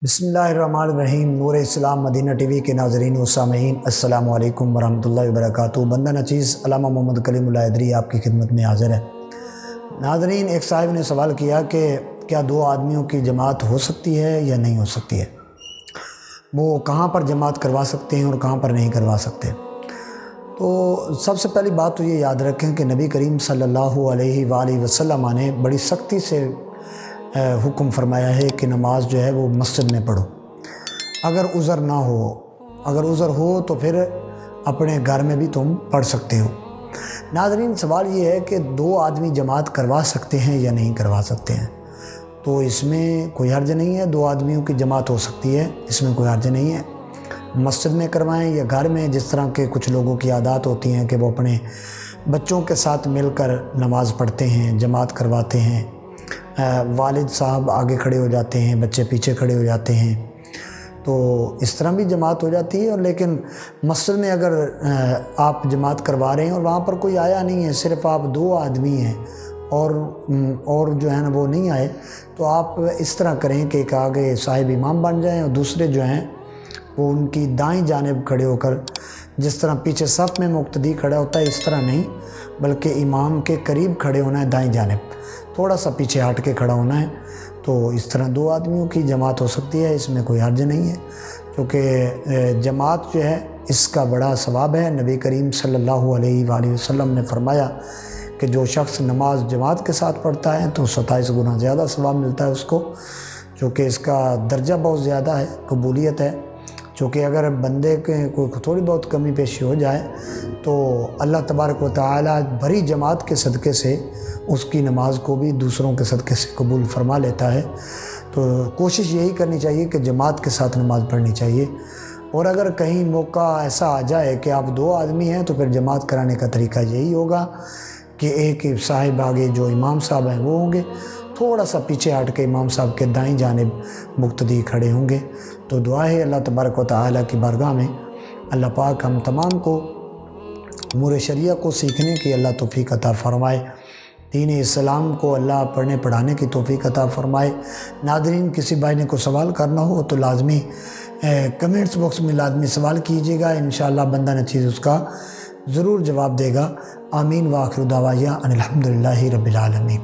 بسم اللہ الرحمن الرحیم۔ نور اسلام مدینہ ٹی وی کے ناظرین و سامعین، السلام علیکم ورحمۃ اللہ وبرکاتہ۔ بندہ نچیز علامہ محمد کلیم اللہ ادری آپ کی خدمت میں حاضر ہے۔ ناظرین، ایک صاحب نے سوال کیا کہ کیا دو آدمیوں کی جماعت ہو سکتی ہے یا نہیں ہو سکتی ہے، وہ کہاں پر جماعت کروا سکتے ہیں اور کہاں پر نہیں کروا سکتے۔ تو سب سے پہلی بات تو یہ یاد رکھیں کہ نبی کریم صلی اللہ علیہ وآلہ وسلم نے بڑی سختی سے حکم فرمایا ہے کہ نماز جو ہے وہ مسجد میں پڑھو۔ اگر عذر ہو تو پھر اپنے گھر میں بھی تم پڑھ سکتے ہو۔ ناظرین، سوال یہ ہے کہ دو آدمی جماعت کروا سکتے ہیں یا نہیں کروا سکتے ہیں، تو اس میں کوئی حرج نہیں ہے۔ دو آدمیوں کی جماعت ہو سکتی ہے، اس میں کوئی حرج نہیں ہے۔ مسجد میں کروائیں یا گھر میں، جس طرح کے کچھ لوگوں کی عادات ہوتی ہیں کہ وہ اپنے بچوں کے ساتھ مل کر نماز پڑھتے ہیں، جماعت کرواتے ہیں، والد صاحب آگے کھڑے ہو جاتے ہیں، بچے پیچھے کھڑے ہو جاتے ہیں، تو اس طرح بھی جماعت ہو جاتی ہے۔ اور لیکن مسجد میں اگر آپ جماعت کروا رہے ہیں اور وہاں پر کوئی آیا نہیں ہے، صرف آپ دو آدمی ہیں اور جو ہے نا وہ نہیں آئے، تو آپ اس طرح کریں کہ ایک آگے صاحب امام بن جائیں اور دوسرے جو ہیں وہ ان کی دائیں جانب کھڑے ہو کر، جس طرح پیچھے صف میں مقتدی کھڑا ہوتا ہے اس طرح نہیں، بلکہ امام کے قریب کھڑے ہونا ہے، دائیں جانب تھوڑا سا پیچھے ہٹ کے کھڑا ہونا ہے۔ تو اس طرح دو آدمیوں کی جماعت ہو سکتی ہے، اس میں کوئی حرج نہیں ہے، کیونکہ جماعت جو ہے اس کا بڑا ثواب ہے۔ نبی کریم صلی اللہ علیہ وآلہ وسلم نے فرمایا کہ جو شخص نماز جماعت کے ساتھ پڑھتا ہے تو 27 گنا زیادہ ثواب ملتا ہے اس کو، چونکہ اس کا درجہ بہت زیادہ ہے، قبولیت ہے۔ چونکہ اگر بندے کے کوئی تھوڑی بہت کمی پیشی ہو جائے تو اللہ تبارک و تعالیٰ بھری جماعت کے صدقے سے اس کی نماز کو بھی دوسروں کے صدقے سے قبول فرما لیتا ہے۔ تو کوشش یہی کرنی چاہیے کہ جماعت کے ساتھ نماز پڑھنی چاہیے۔ اور اگر کہیں موقع ایسا آ جائے کہ آپ دو آدمی ہیں تو پھر جماعت کرانے کا طریقہ یہی ہوگا کہ ایک صاحب آگے جو امام صاحب ہیں وہ ہوں گے، تھوڑا سا پیچھے ہٹ کے امام صاحب کے دائیں جانب مقتدی کھڑے ہوں گے۔ تو دعا ہے اللہ تبارک و تعالیٰ کی بارگاہ میں، اللہ پاک ہم تمام کو امور شریعہ کو سیکھنے کی اللہ توفیق عطا فرمائے، دین اسلام کو اللہ پڑھنے پڑھانے کی توفیق عطا فرمائے۔ ناظرین، کسی بھائی نے کو سوال کرنا ہو تو لازمی کمنٹس باکس میں لازمی سوال کیجیے گا، انشاءاللہ بندہ نچیز اس کا ضرور جواب دے گا۔ آمین، وآخر دعوانا ان الحمدللہ رب العالمین۔